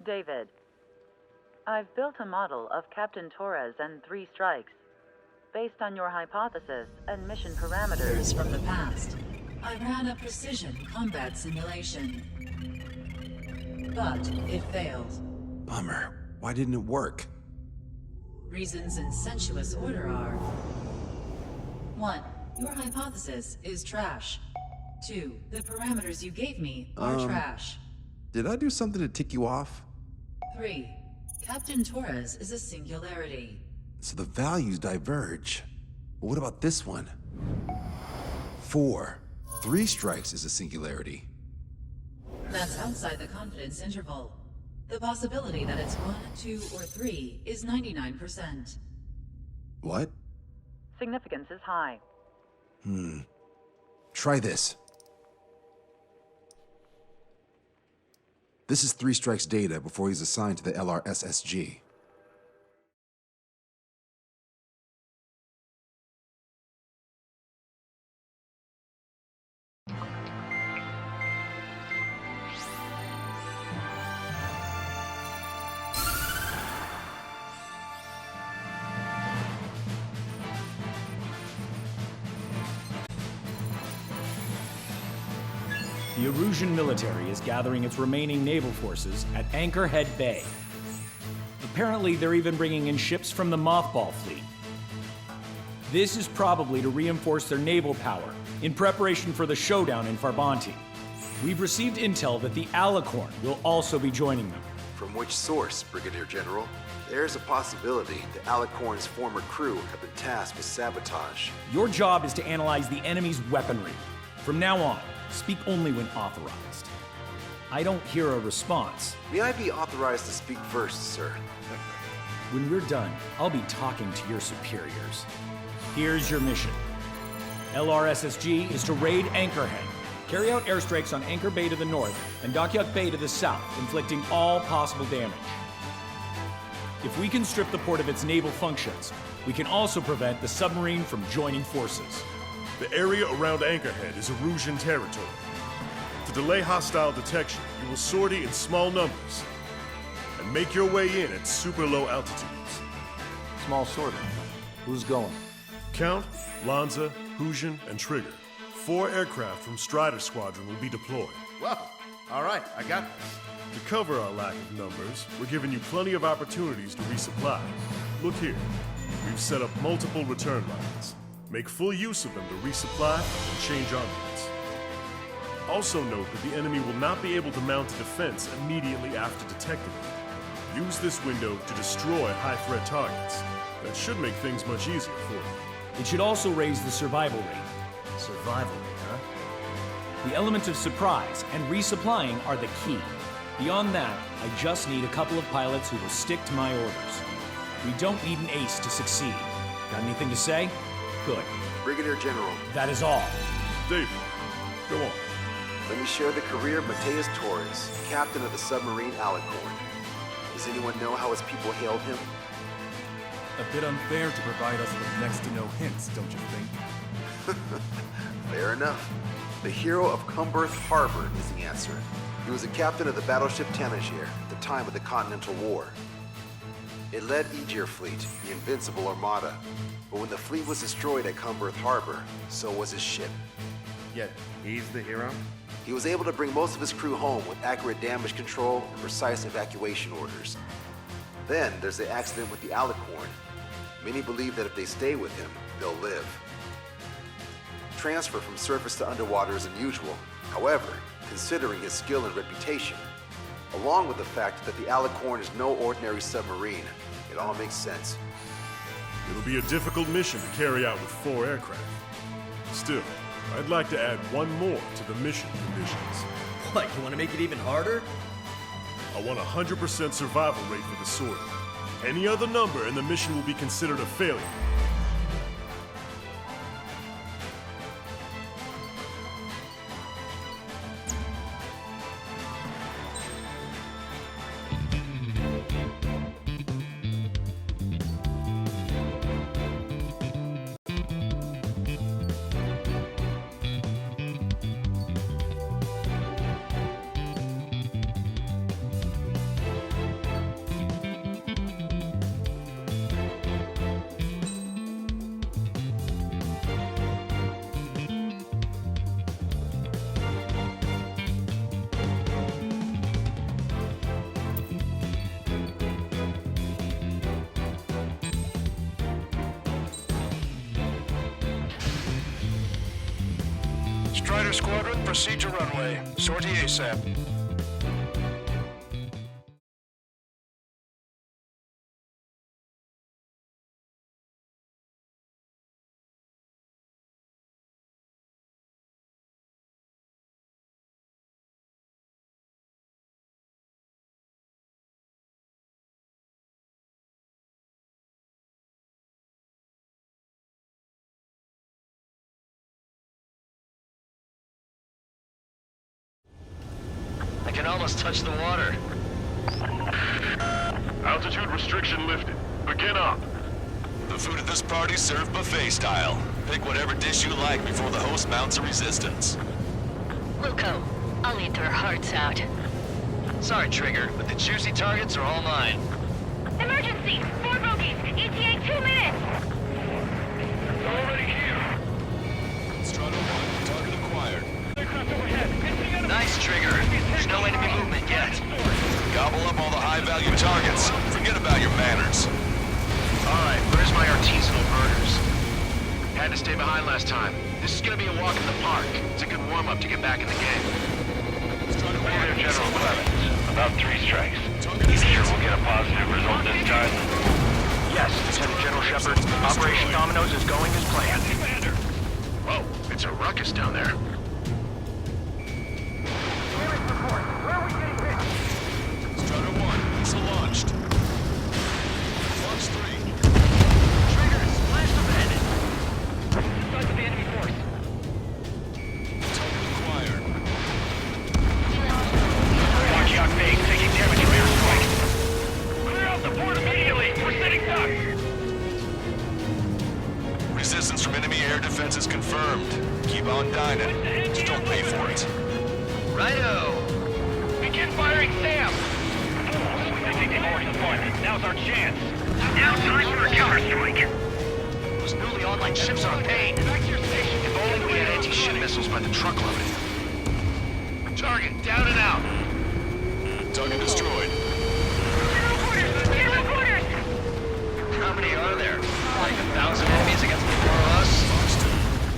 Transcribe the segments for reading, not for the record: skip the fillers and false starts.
David, I've built a model of Captain Torres and 3 strikes. Based on your hypothesis and mission parameters... Years from the past, I ran a precision combat simulation. But it failed. Bummer. Why didn't it work? Reasons in sensuous order are... 1. Your hypothesis is trash. 2. The parameters you gave me are trash. Did I do something to tick you off? 3. Captain Torres is a singularity. So the values diverge. But what about this one? 4. 3 strikes is a singularity. That's outside the confidence interval. The possibility that it's 1, 2, or 3 is 99%. What? Significance is high. Try this. This is 3 strikes data before he's assigned to the LRSSG. The Erusian military is gathering its remaining naval forces at Anchorhead Bay. Apparently, they're even bringing in ships from the Mothball fleet. This is probably to reinforce their naval power in preparation for the showdown in Farbanti. We've received intel that the Alicorn will also be joining them. From which source, Brigadier General? There's a possibility the Alicorn's former crew have been tasked with sabotage. Your job is to analyze the enemy's weaponry. From now on, speak only when authorized. I don't hear a response. May I be authorized to speak first, sir? When we're done, I'll be talking to your superiors. Here's your mission. LRSSG is to raid Anchorhead, carry out airstrikes on Anchor Bay to the north and Dockyuk Bay to the south, inflicting all possible damage. If we can strip the port of its naval functions, we can also prevent the submarine from joining forces. The area around Anchorhead is Erusian territory. To delay hostile detection, you will sortie in small numbers and make your way in at super low altitudes. Small sortie. Who's going? Count, Lanza, Hujan, and Trigger. 4 aircraft from Strider Squadron will be deployed. Well, all right, I got this. To cover our lack of numbers, we're giving you plenty of opportunities to resupply. Look here. We've set up multiple return lines. Make full use of them to resupply and change armaments. Also note that the enemy will not be able to mount a defense immediately after detecting them. Use this window to destroy high-threat targets. That should make things much easier for you. It should also raise the survival rate. Survival rate, huh? The element of surprise and resupplying are the key. Beyond that, I just need a couple of pilots who will stick to my orders. We don't need an ace to succeed. Got anything to say? Good. Brigadier General. That is all. David, go on. Let me share the career of Mateus Torres, captain of the submarine Alicorn. Does anyone know how his people hailed him? A bit unfair to provide us with next to no hints, don't you think? Fair enough. The hero of Cumberth Harbor is the answer. He was a captain of the battleship Tanager at the time of the Continental War. It led Aegir Fleet, the Invincible Armada. But when the fleet was destroyed at Cumberth Harbor, so was his ship. Yet, he's the hero? He was able to bring most of his crew home with accurate damage control and precise evacuation orders. Then there's the accident with the Alicorn. Many believe that if they stay with him, they'll live. Transfer from surface to underwater is unusual. However, considering his skill and reputation, along with the fact that the Alicorn is no ordinary submarine, it all makes sense. It'll be a difficult mission to carry out with 4 aircraft. Still, I'd like to add one more to the mission conditions. What, you want to make it even harder? I want a 100% survival rate for the sortie. Any other number and the mission will be considered a failure. Strider Squadron, proceed to runway. Sortie ASAP. I can almost touch the water. Altitude restriction lifted. Begin up. The food at this party's served buffet style. Pick whatever dish you like before the host mounts a resistance. Luco, I'll eat their hearts out. Sorry, Trigger, but the juicy targets are all mine. Emergency! 4 bogeys! ETA 2 minutes! Already here. Strata 1, target acquired. Aircraft overhead. Nice, Trigger. There's no enemy movement yet. Gobble up all the high-value targets. Forget about your manners. Alright, where's my artisanal burgers? Had to stay behind last time. This is gonna be a walk in the park. It's a good warm-up to get back in the game. Major General Clemens, about 3 strikes. You sure we'll get a positive result this time? Yes, Lieutenant General Shepard. Operation Dominoes is going as planned. Whoa, it's a ruckus down there. Strata 1, missile launched. Launch 3. Triggers, flash ahead. Size of the enemy force. Target acquired. Wakiak Bay taking damage from airstrike. Clear out the port immediately. We're setting ducks. Resistance from enemy air defenses confirmed. Keep on dining. Just don't pay for it. Righto. Begin firing SAM. I think they've already deployed. Now's our chance. Now time for a counterstrike. Those newly online ships are a pain. Back to your station. If only we had anti-ship missiles by the truckload. Target down and out. Target destroyed. General quarters! How many are there? Like 1,000 enemies against the 4 of us?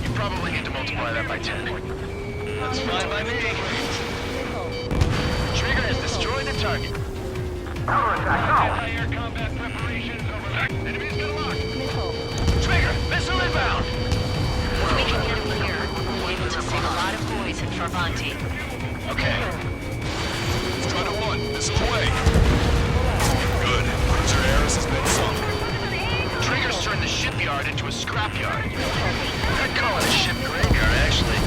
You probably need to multiply that by 10. That's fine by me. Trigger has destroyed the target. Anti-air combat preparations over. Enemies get locked. Trigger, missile inbound. If we can get him here, we'll be able to save a lot of boys in Farbanti. Okay. Strata 1, missile away. Good. Cruiser Ares has been sunk. Trigger's turned the shipyard into a scrapyard. I'd call it a ship graveyard, actually.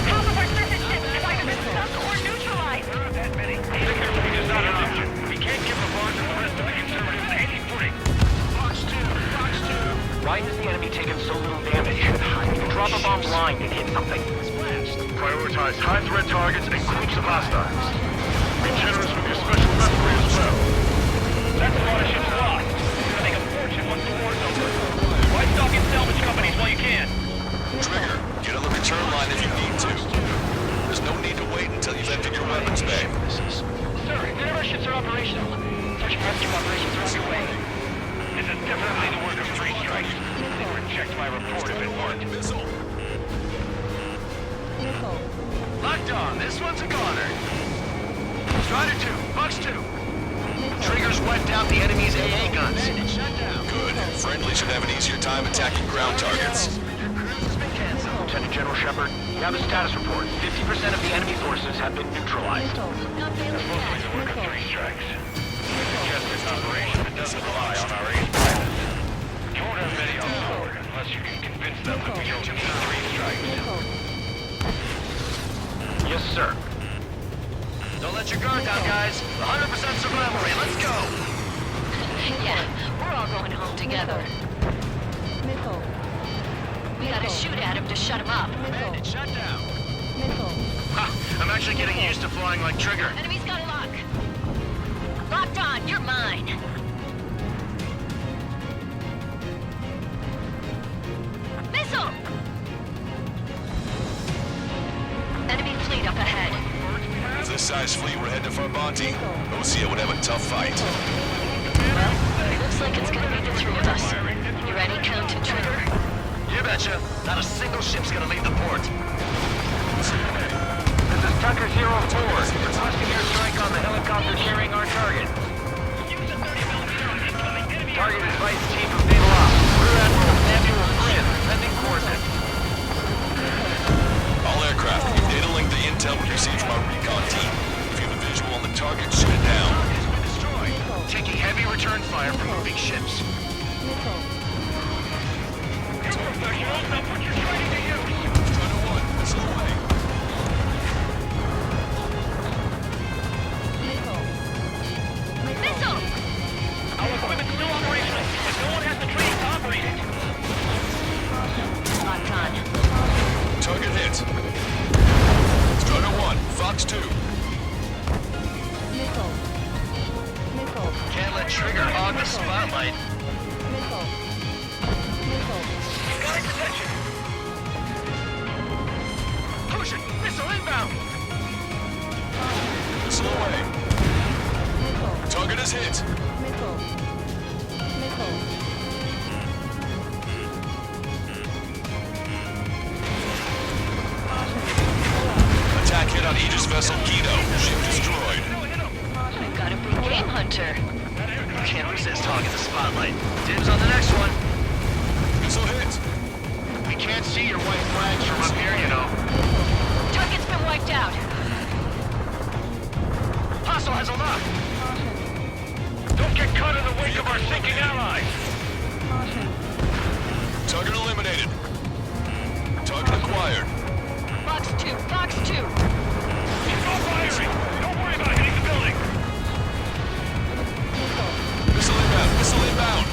Half of our surface ships have either been sunk or neutralized! There aren't that many. Victory is not an option. We can't give the Barnes and the rest of the conservatives any footing. Fox 2, Fox 2. Why has the enemy taken so little damage? Drop a bomb blind and hit something. Prioritize high-threat targets and groups of hostiles. Be generous with your special weaponry as well. That's a lot of ships lost. You're gonna make a fortune once the war's over. Why stock in salvage companies while you can? Trigger, get on the return line if you need to. There's no need to wait until you've emptied your weapons bay. Sir, none of our ships are operational. Search and rescue operations are underway. This is definitely the work of 3 strikes. They reject my report if it weren't. Missile. Locked on. This one's a goner. Strider 2, Fox 2. Triggers wiped out the enemy's AA guns. Good. Friendly should have an easier time attacking ground targets. Your cruise has been canceled. Lieutenant General Shepard, you have a status report. 50% of the enemy forces have been neutralized. Not failing Mostly the work of 3 strikes. We suggest this operation that doesn't rely on our ace pilots. You won't have many on board unless you can convince them that we don't need 3 strikes. Yes, sir. Don't let your guard down, guys. 100% survival rate. Let's go. Yeah, we're all going home together. We gotta shoot at him to shut him up. Bandit, shut down. Ha! I'm actually getting used to flying like Trigger. Enemy's got a lock. Locked on, you're mine. Missile! Enemy fleet up ahead. With this size fleet, we're heading to Farbanti. Osea would have a tough fight. Well, looks like it's gonna be the 3 of us. You ready, Count and Trigger? You betcha. Not a single ship's gonna leave the port. This is Tucker's Hero 4. Requesting airstrike on the helicopter carrying our target. Target is Vice Chief of Naval Ops, Rear Admiral Samuel Flynn, sending coordinates. All aircraft, we've data linked the intel we received from our recon team. If you have a visual on the target, shoot it down. Target has been destroyed. Taking heavy return fire from moving ships. Professionals, now put your training to use. Strider 1, missile away. Missile! Our equipment's still operational, but no one has the training to operate it. Locked on. Target hit. Strider 1, Fox 2. Can't let Trigger hog the spotlight. Got attention. Push it! Missile inbound! Missile away. Target is hit. Attack hit on Aegis vessel Guido. Ship destroyed. Got a big game hunter. Can't resist hogging the spotlight. Dibs on the next one. Missile hit. We can't see your white flags from up here, you know. Target's been wiped out. Hostile has a lock. Don't get caught in the wake of our sinking allies. Target eliminated. Target acquired. Fox 2, Fox 2. Keep on firing. Don't worry about hitting the building. Missile inbound. Missile inbound.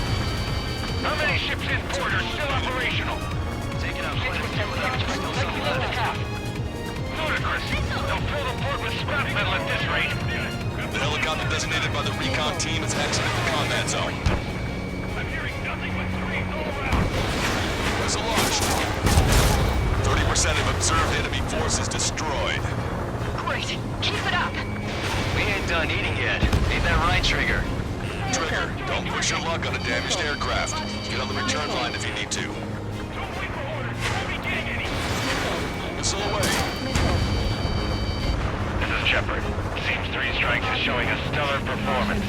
How many ships in port are still operational? Taking out quite a few without still some left. Ludicrous. They'll fill the port with scrap metal at this rate. The helicopter designated by the recon team has exited the combat zone. I'm hearing nothing but screams all around. Missile launched. 30% of observed enemy forces destroyed. Great. Keep it up. We ain't done eating yet. Ain't that right, Trigger? Trigger, don't push your luck on a damaged aircraft. Get on the return line if you need to. Don't wait for orders. You won't be getting any. Missile away. This is Shepard. Seems 3 Strikes is showing a stellar performance.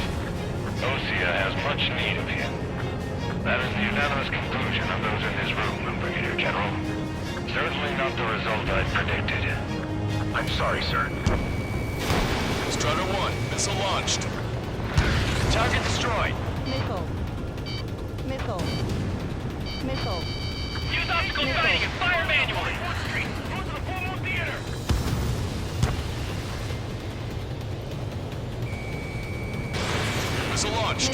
Osea has much need of him. That is the unanimous conclusion of those in this room, Brigadier General. Certainly not the result I predicted. I'm sorry, sir. Strider 1, missile launched. Target destroyed. Use optical sighting and fire manually. Street. Go to the Polo Theater. Missile launched.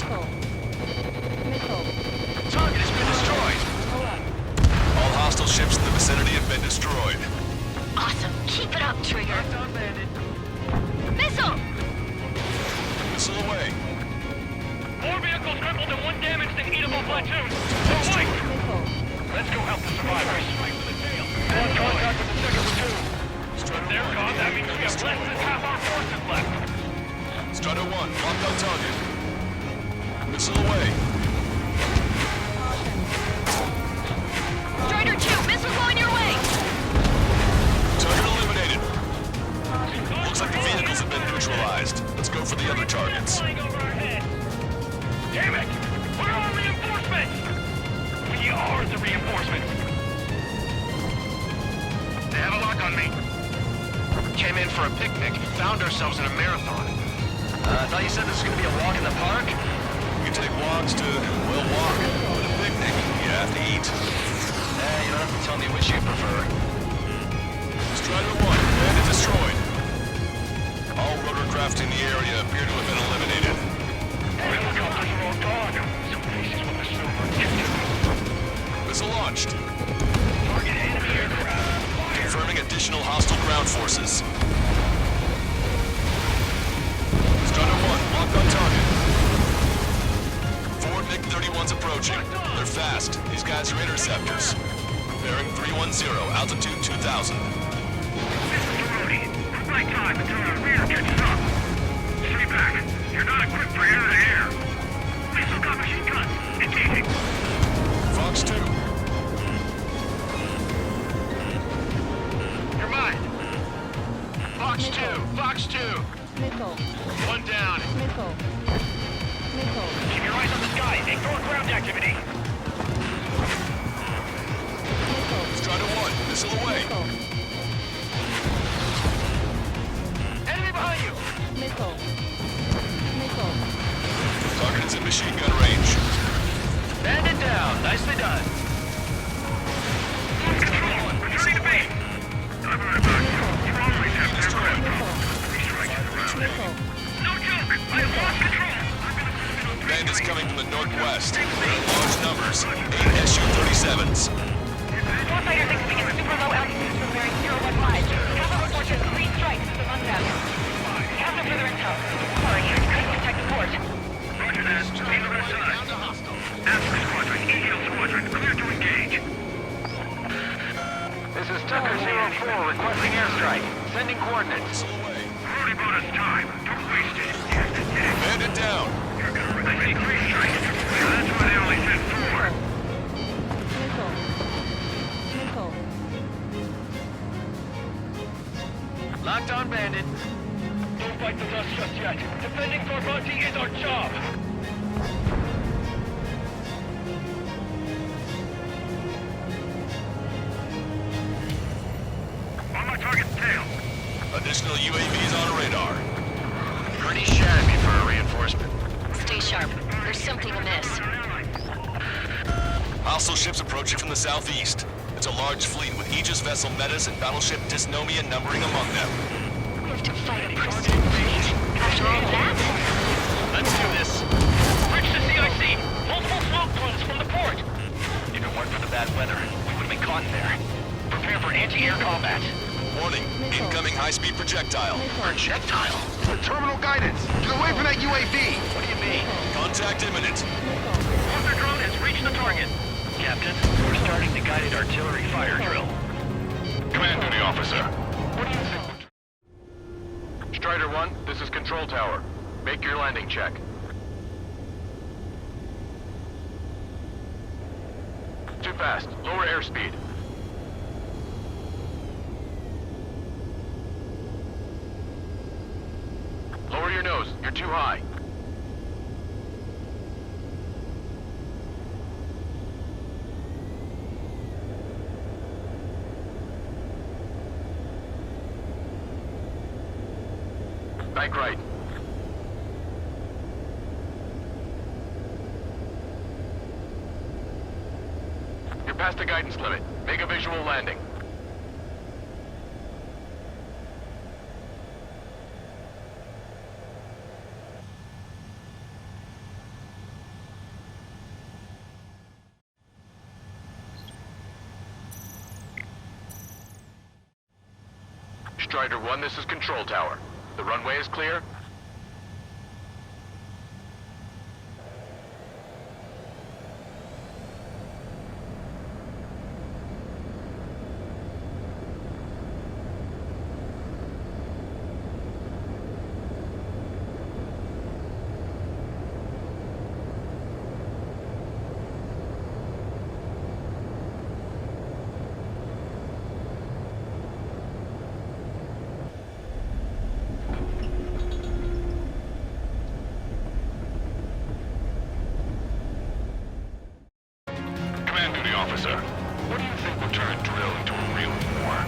Target has been destroyed. All hostile ships in the vicinity have been destroyed. Awesome. Keep it up, Trigger. Missile! Missile away. More vehicles crippled and 1 damaged in eatable platoon. Oh, wait! Let's go help the survivors. One contact with the 2nd platoon. If they're gone, that means we have less than half our forces left. Strider 1, locked on target. Missile away. Strider 2, missile going your way! Target eliminated. Looks like the vehicles have been neutralized. Let's go for the other targets. Flying over our heads. Damn it! Where are reinforcements? We are the reinforcements. They have a lock on me. Came in for a picnic, found ourselves in a marathon. I thought you said this was gonna be a walk in the park? We can take walks to, well, walk. But a picnic, you have to eat. You don't have to tell me which you prefer. Strider 1, bandit destroyed. All rotorcraft in the area appear to have been eliminated. Our helicopters are all gone. Some places with the silver. Missile launched. Target enemy aircraft. Confirming additional hostile ground forces. Strider 1, locked on target. 4 MiG-31s approaching. They're fast. These guys are interceptors. Bearing 310, altitude 2000. This is Brody. Right time until our rear catches up. Stay back. You're not equipped for air-to-air. Missile got machine guns. Engaging. Fox 2. You're mine. Fox 2! Fox 2! Missile. One down. Missile. Missile. Keep your eyes on the sky. Ignore ground activity. Missile. Strider 1, missile away. Missile. Enemy behind you. Missile. Missile. Target is in machine gun range. Bandit down. Nicely done. Returning to base. I'm right back. You always have to have three strikes in a row. Missile. No joke. I have lost control. Bandits coming from the northwest. They're in large numbers. 8 Su-37s. Warfighter thinks we get super low altitudes from bearing 015. Cover reports has 3 strikes among them. Have no further intel. Sorry, I couldn't detect the port. Roger that. See the rest side. Alpha Squadron, EL Squadron, clear to engage. This is Tucker 04 requesting airstrike. Sending coordinates. Already bought us time. Don't waste it. Bandit down. I see 3 strikes. That's why they only sent 4. Missile. Missile. Locked on, Bandit. Don't fight with us just yet. Defending Corvanti is our job. On my target's tail. Additional UAVs on radar. Pretty shabby for a reinforcement. Stay sharp. There's something amiss. Hostile ships approaching from the southeast. It's a large fleet with Aegis vessel Metas and battleship Dysnomia numbering among them. We have to fight a pristine fleet. After all that? Let's do this. Bridge to CIC. Multiple smoke plumes from the port. If it weren't for the bad weather, we would have been caught in there. Prepare for anti-air combat. Warning, incoming high-speed projectile. Projectile? The terminal guidance! Get away from that UAV! What do you mean? Contact imminent. Mortar drone has reached the target. Captain, we're starting the guided artillery fire drill. Command duty officer. What do you think? Strider 1, this is Control Tower. Make your landing check. Too fast. Lower airspeed. Lower your nose. You're too high. Bank right. You're past the guidance limit. Make a visual landing. Strider 1, this is Control Tower. The runway is clear. Command duty officer. What do you think will turn a drill into a real war?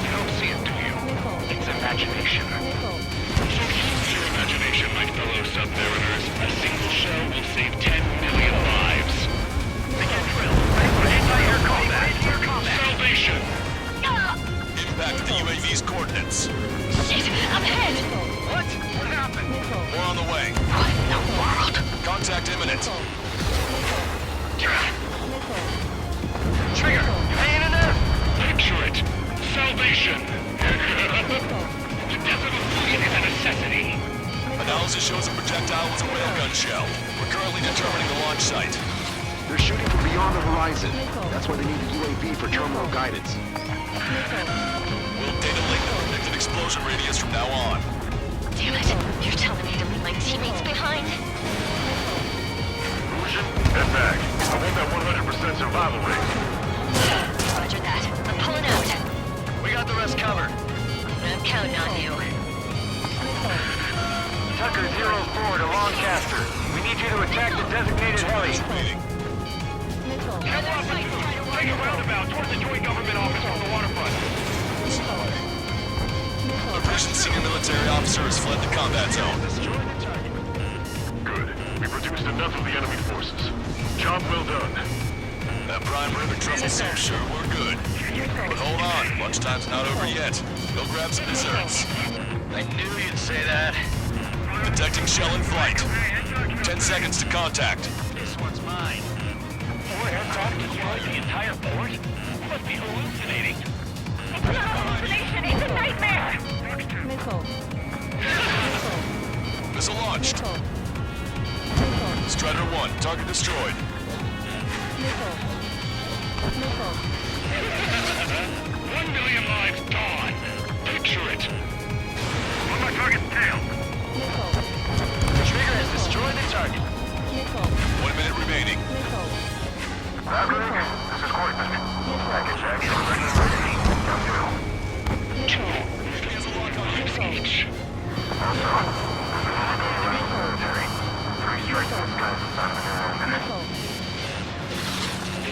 You don't see it, do you? It's imagination. So use your imagination, my fellow submariners. A single shell will save 10 million lives. Begin drill. Ready for anti-air combat. Salvation! Impact of the UAV's coordinates. Shit! Up ahead! What? What happened? More on the way. What in the world? Contact imminent. Trigger, you hanging in there? Picture it. Salvation! The death of a fleet is a necessity. Analysis shows the projectile was a railgun shell. We're currently determining the launch site. They're shooting from beyond the horizon. That's why they need a UAV for terminal guidance. We'll data link the predicted explosion radius from now on. Damn it. You're telling me to leave my teammates behind? Illusion, head back. I want that 100% survival rate. Roger that. I'm pulling out. We got the rest covered. Okay. contact the designated heli. Missile. Head off at 2. Take a roundabout towards the joint government office on the waterfront. The Russian senior military officer has fled the combat zone. Good. We've reduced enough of the enemy forces. Job well done. That prime rib and truffle soup sure were good. But hold on, lunchtime's not over yet. Go grab some desserts. I knew you'd say that. Detecting shell in flight. 10 seconds to contact. This one's mine. 4 aircraft destroyed the entire port? Must be hallucinating. It's not a hallucination. It's a nightmare. Missile. Missile launched. Missile. Strider 1, target destroyed. Missile. Missile. 1 million lives gone. Picture it. On my target's tail. Missile. Trigger has destroyed the target. Missile. 1 minute remaining. Missile. This is Corbin. Package action ready. Missile. Missile.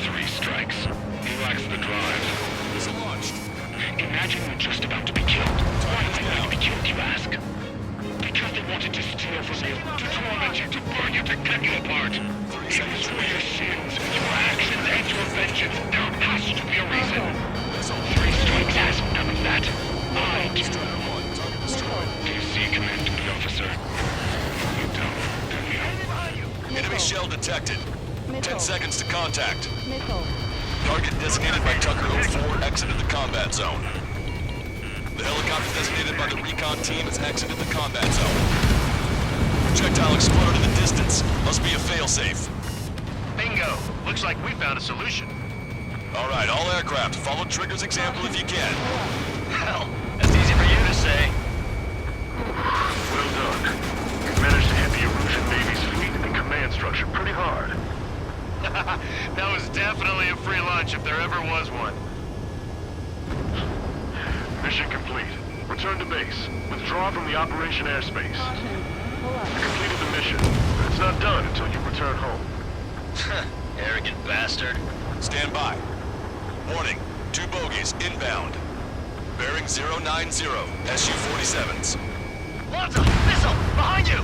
3 strikes. He lacks the drive. Missile launched. Imagine we're just about to be killed. Why am I going to be killed, you ask? Because they wanted to steal from you, to torment you, to burn you, to cut you apart. It was for your sins, your actions, and your vengeance. There has to be a reason. 3 strikes has none of that. I do. Strider 1, target destroyed. Do you see, Command Duty Officer? You don't, do you? Enemy shell detected. 10 seconds to contact. Missile. Target designated by Tucker 04 exited the combat zone. The helicopter designated by the recon team has exited the combat zone. Projectile exploded in the distance. Must be a failsafe. Bingo. Looks like we found a solution. All right, all aircraft, follow Trigger's example if you can. Hell, that's easy for you to say. Well done. You managed to hit the Erusian Navy's fleet and command structure pretty hard. That was definitely a free lunch if there ever was one. Mission complete. Return to base. Withdraw from the operation airspace. You completed the mission, but it's not done until you return home. Arrogant bastard. Stand by. Warning, 2 bogies inbound. Bearing 090, SU-47s. Lanza! Missile! Behind you!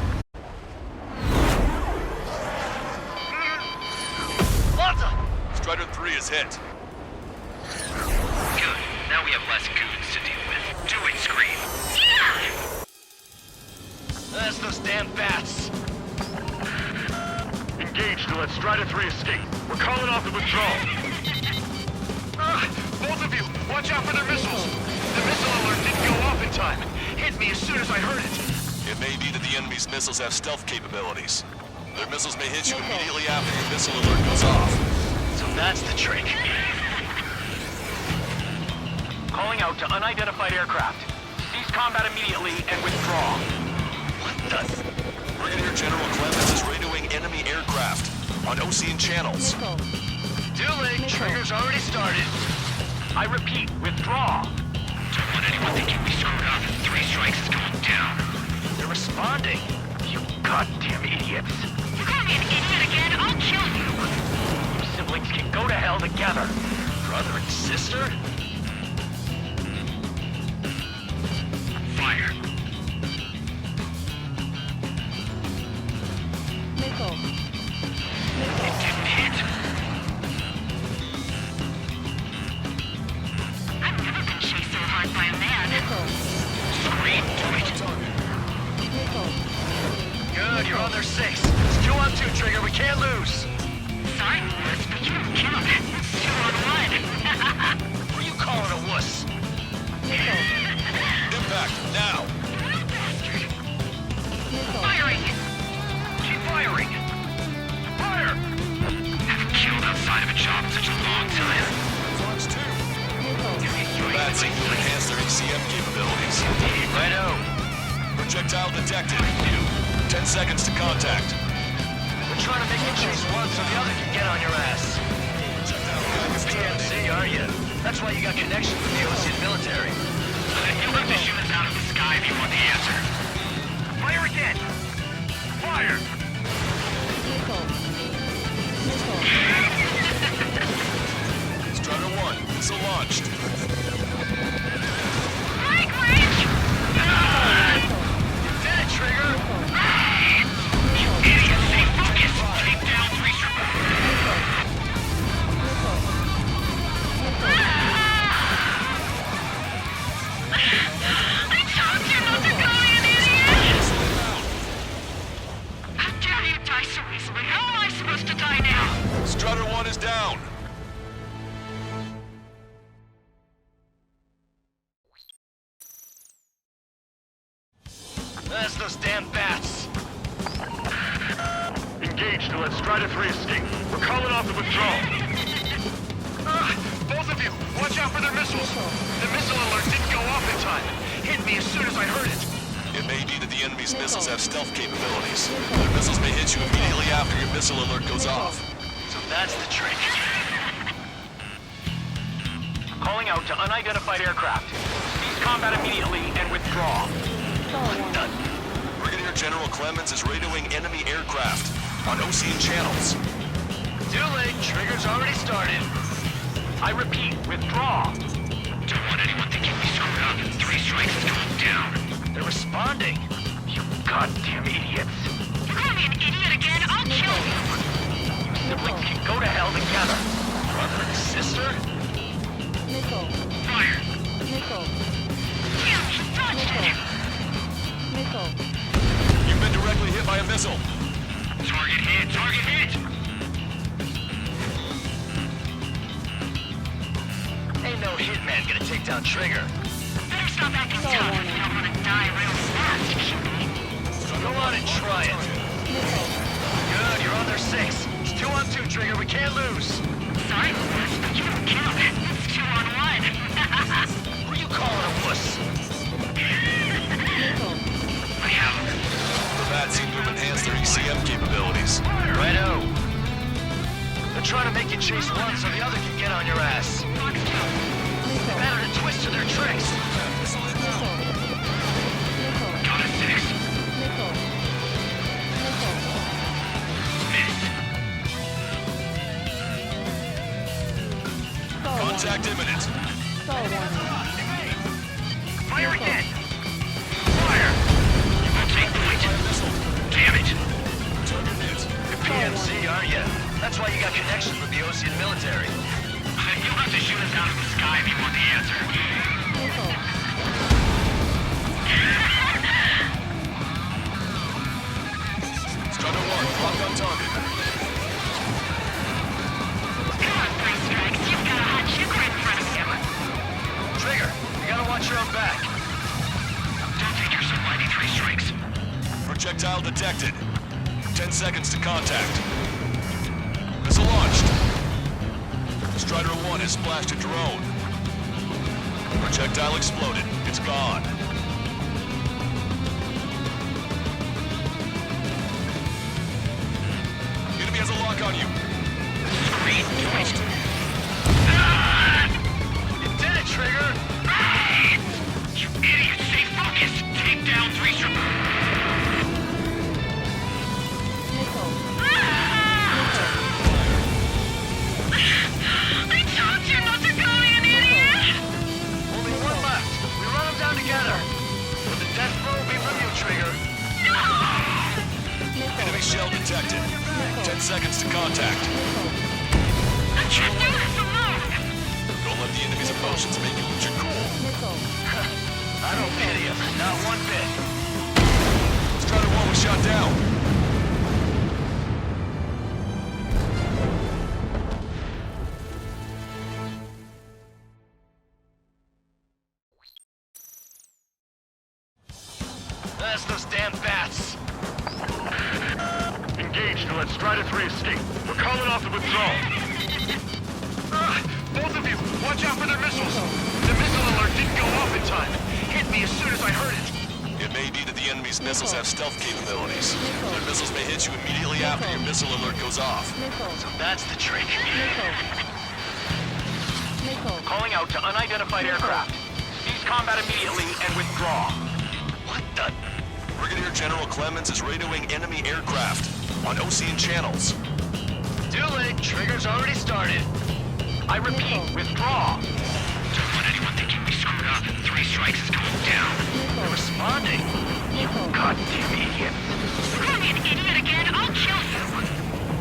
Lanza! Strider 3 is hit. Good. Now we have less goons to deal with. Do it, Scream. That's those damn bats. Engage to let Strider 3 escape. We're calling off the withdrawal. Both of you, watch out for their missiles. The missile alert didn't go off in time. Hit me as soon as I heard it. It may be that the enemy's missiles have stealth capabilities. Their missiles may hit you immediately after your missile alert goes off. So that's the trick. Calling out to unidentified aircraft. Cease combat immediately and withdraw. What the? Brigadier General Clemens is radioing enemy aircraft on Ocean channels. Missile. Too late. Trigger's already started. I repeat, withdraw. Don't want anyone thinking we screwed up. 3 strikes is going down. They're responding. You goddamn idiots. You call me an idiot again, I'll kill you. You siblings can go to hell together. Brother and sister? Fire. Missile. It didn't hit. I've never been chased so hard by a man. Scream, do it. Missile. Good, you're on their 6. It's 2 on 2, Trigger. We can't lose. Sorry, Wuss, but you don't count. It's 2 on 1. Who are you calling a wuss? Impact, now! Firing! Keep firing. Fire! Haven't killed outside of a job in such a long time. Launch 2. Bats seem to enhance their ECM capabilities. Righto. Projectile detected. 10 seconds to contact. We're trying to make you chase one so the other can get on your ass. You're PMC, are you? That's why you got connections with the Ocean military. You'll have to shoot us out of the sky if you want the answer. Fire again! Fire! Missile. That's those damn bats. Engage to let Strider 3 escape. We're calling off the withdrawal. Both of you, watch out for their missiles. The missile alert didn't go off in time. Hit me as soon as I heard it. It may be that the enemy's missiles have stealth capabilities. Their missiles may hit you immediately after your missile alert goes off. So that's the trick. Calling out to unidentified aircraft. Cease combat immediately and withdraw. Done. Brigadier General Clemens is radioing enemy aircraft on Ocean channels. Too late. Trigger's already started. I repeat, withdraw. Don't want anyone thinking we screwed up. 3 strikes is going down. They're responding. You goddamn idiots. You call me an idiot again, I'll kill you! Siblings can go to hell together. Brother and sister? Missile. Fire! Missile. Damn, he dodged it! Missile. You've been directly hit by a missile. Target hit! Target hit! Ain't no hitman gonna take down Trigger. Better stop acting tough. You don't want to die real fast, cutie. Go on and try it. Good, you're on their 6. It's 2 on 2, Trigger. We can't lose. Sorry, boss, but you don't count. It's 2 on 1. Who you calling a wuss? I have him. The bats seem to have enhanced their ECM capabilities. Righto. They're trying to make you chase one so the other can get on your ass. Better to twist to their tricks. Got a 6. Missed. Contact imminent. Fire again! Fire! You won't take point. Damn it! Target hit. You're PMC, aren't you? That's why you got connections with the Ocean military. You'll have to shoot us out of the sky if you want the answer. Strider 1, locked on target. Come on, 3 strikes. You've got a hot chick right in front of you. Trigger, you gotta watch your own back. Don't take yourself lightly, 3 strikes. Projectile detected. 10 seconds to contact. Missile launched. Strider 1 has splashed a drone. Projectile exploded. It's gone. Enemy has a lock on you. Screen twist. You did it, Trigger! You idiot! Stay focused! Take down 3 strikes. I told you not to call me an idiot! Only one left. We run them down together. But the death blow will be with you, Trigger. Enemy shell detected. 10 seconds to contact. I can't do this alone! Don't let the enemy's emotions make you lose your cool. I don't pity him. Not one bit. Strider 1 was shot down. That's those damn bats. Engage to let Strider 3 escape. We're calling off the withdrawal. Both of you, watch out for their missiles. The missile alert didn't go off in time. Hit me as soon as I heard it. It may be that the enemy's missiles have stealth capabilities. Their missiles may hit you immediately after your missile alert goes off. So that's the trick. Calling out to unidentified aircraft. Cease combat immediately and withdraw. What the? Brigadier General Clemens is radioing enemy aircraft on Ocean channels. Too late. Trigger's already started. I repeat, withdraw. Don't want anyone thinking we screwed up. 3 strikes is going down. They're responding. You goddamn idiot. You call me an idiot again, I'll kill you!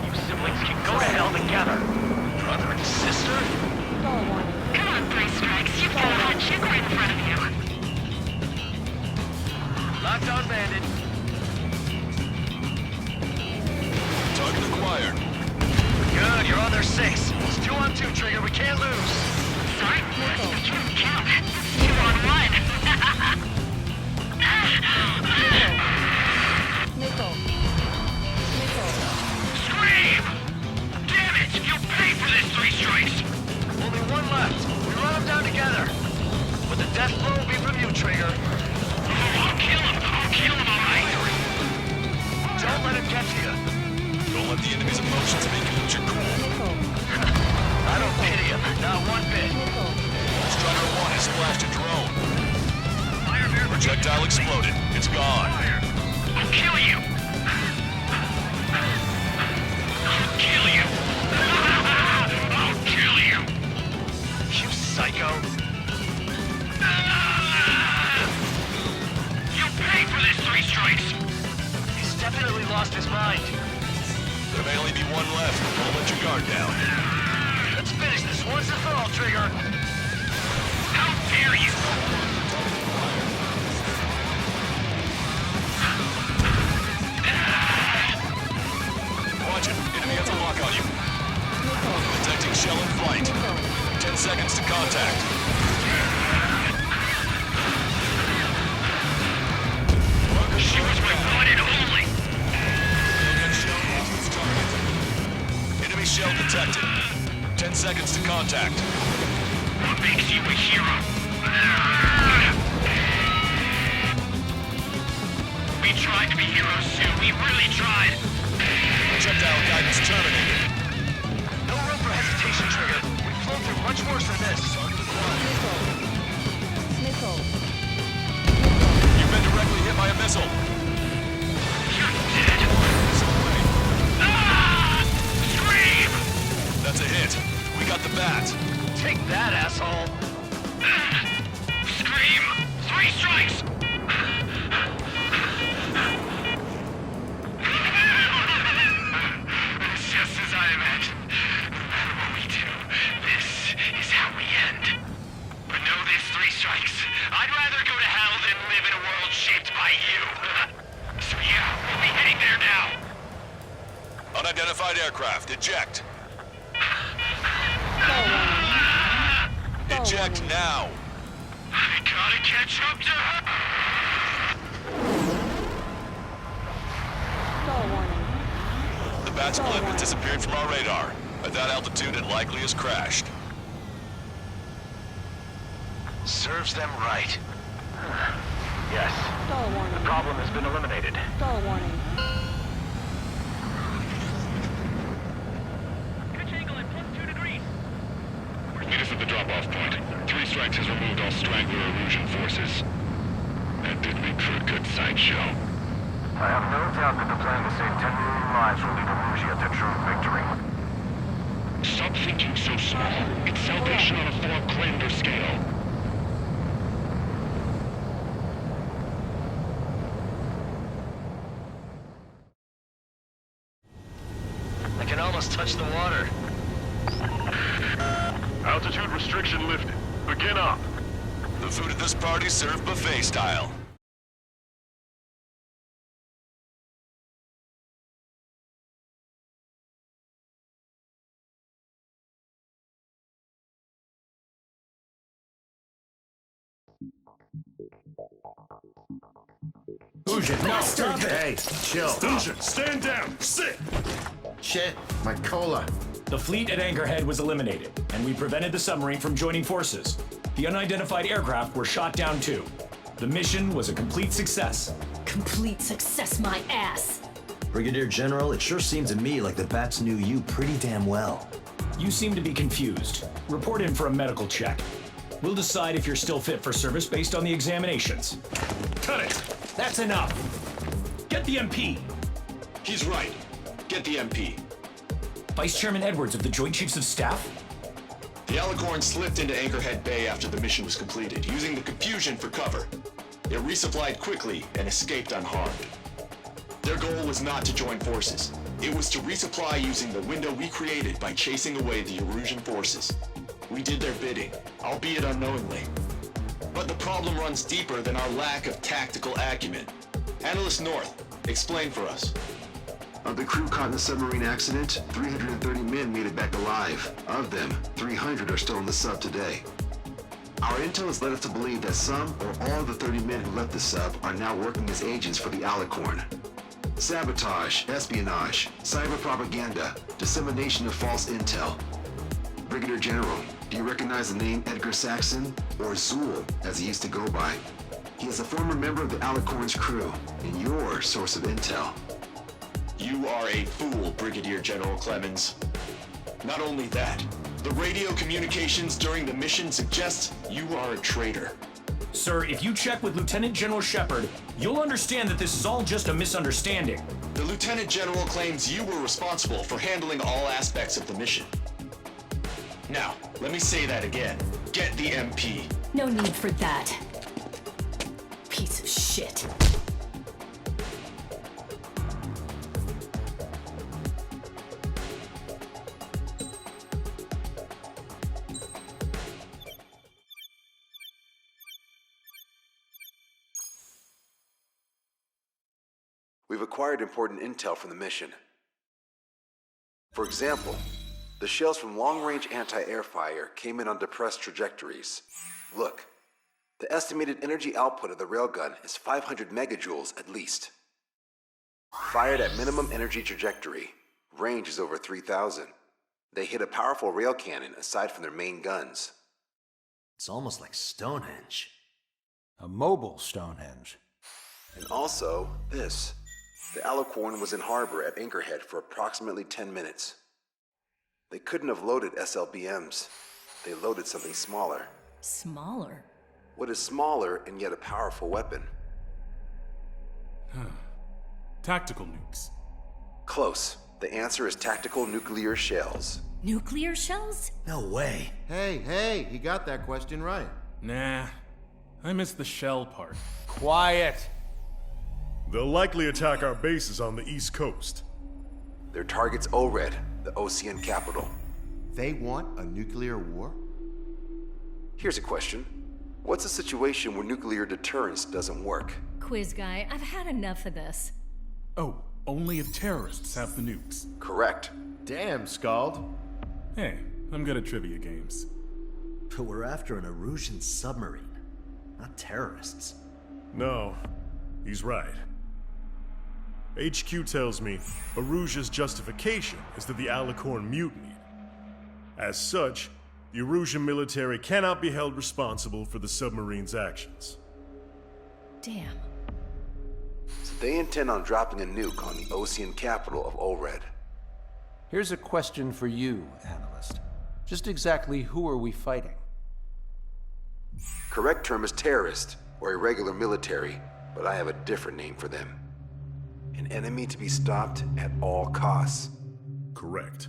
You siblings can go to hell together. Brother and sister? Come on, 3 strikes. You've got a hot chick right in front of you. Locked on bandit. Target acquired. Good, you're on their 6. It's 2 on 2, Trigger. We can't lose. Sorry, boss, but you don't count. It's 2 on 1. Projectile exploded. It's gone. I'll kill you! I'll kill you! I'll kill you! You psycho. You'll pay for this, 3 strikes! He's definitely lost his mind. There may only be one left. Don't let your guard down. Let's finish this once and for all, Trigger. How dare you! Watch it. Enemy has a lock on you. Detecting shell in flight. 10 seconds to contact. She was my one and only! Enemy shell detected. 10 seconds to contact. What makes you a hero? We tried to be heroes, Sue. We really tried. Projectile guidance terminated. No room for hesitation, Trigger. We've flown through much worse than this. Missile. You've been directly hit by a missile. You're dead. Ah! Scream! That's a hit. We got the bat. Take that, asshole. Scream! 3 strikes! Just as I imagined. No matter what we do, this is how we end. But know this, 3 strikes. I'd rather go to hell than live in a world shaped by you. So yeah, we'll be heading there now. Unidentified aircraft. Eject. Eject now. I gotta catch up to her. Stall warning. The bat's blimp has disappeared from our radar. At that altitude, it likely has crashed. Serves them right. Yes. Stall warning. The problem has been eliminated. Stall warning. Pitch angle at +2 degrees. Meet us at the drop-off point. 3 strikes has removed all Strangler illusion forces. That did make for a good sideshow. I have no doubt that the plan to save 10 million lives will lead Erugia to true victory. Stop thinking so small. It's salvation on a far grander scale. I can almost touch the water. Altitude restriction lifted. Begin up. The food at this party served buffet style. Fusion, no! Hey, chill. Fusion, stand down! Sit! Shit, my cola. The fleet at Anchorhead was eliminated, and we prevented the submarine from joining forces. The unidentified aircraft were shot down too. The mission was a complete success. Complete success, my ass. Brigadier General, it sure seems to me like the bats knew you pretty damn well. You seem to be confused. Report in for a medical check. We'll decide if you're still fit for service based on the examinations. Cut it! That's enough. Get the MP. He's right. Get the MP. Vice Chairman Edwards of the Joint Chiefs of Staff? The Alicorn slipped into Anchorhead Bay after the mission was completed, using the confusion for cover. It resupplied quickly and escaped unharmed. Their goal was not to join forces. It was to resupply using the window we created by chasing away the Erusian forces. We did their bidding, albeit unknowingly. But the problem runs deeper than our lack of tactical acumen. Analyst North, explain for us. Of the crew caught in the submarine accident, 330 men made it back alive. Of them, 300 are still in the sub today. Our intel has led us to believe that some or all of the 30 men who left the sub are now working as agents for the Alicorn. Sabotage, espionage, cyber propaganda, dissemination of false intel. Brigadier General, do you recognize the name Edgar Saxon, or Zool, as he used to go by? He is a former member of the Alicorn's crew, and your source of intel. You are a fool, Brigadier General Clemens. Not only that, the radio communications during the mission suggest you are a traitor. Sir, if you check with Lieutenant General Shepard, you'll understand that this is all just a misunderstanding. The Lieutenant General claims you were responsible for handling all aspects of the mission. Now, let me say that again. Get the MP. No need for that. Piece of shit. We've acquired important intel from the mission. For example, the shells from long-range anti-air fire came in on depressed trajectories. Look, the estimated energy output of the railgun is 500 megajoules at least. Fired at minimum energy trajectory, range is over 3,000. They hit a powerful rail cannon aside from their main guns. It's almost like Stonehenge. A mobile Stonehenge. And also, this. The Alicorn was in harbor at Anchorhead for approximately 10 minutes. They couldn't have loaded SLBMs. They loaded something smaller. Smaller? What is smaller and yet a powerful weapon? Tactical nukes. Close. The answer is tactical nuclear shells. Nuclear shells? No way. Hey, he got that question right. Nah, I missed the shell part. Quiet. They'll likely attack our bases on the East Coast. Their target's ORED, the Ocean capital. They want a nuclear war? Here's a question. What's a situation where nuclear deterrence doesn't work? Quiz guy, I've had enough of this. Oh, only if terrorists have the nukes. Correct. Damn, Scald. Hey, I'm good at trivia games. But we're after an Erusian submarine, not terrorists. No, he's right. HQ tells me Erusia's justification is that the Alicorn mutinied. As such, the Erusian military cannot be held responsible for the submarine's actions. Damn. So they intend on dropping a nuke on the Ocean capital of ORED. Here's a question for you, analyst. Just exactly who are we fighting? Correct term is terrorist, or irregular military, but I have a different name for them. An enemy to be stopped at all costs. Correct.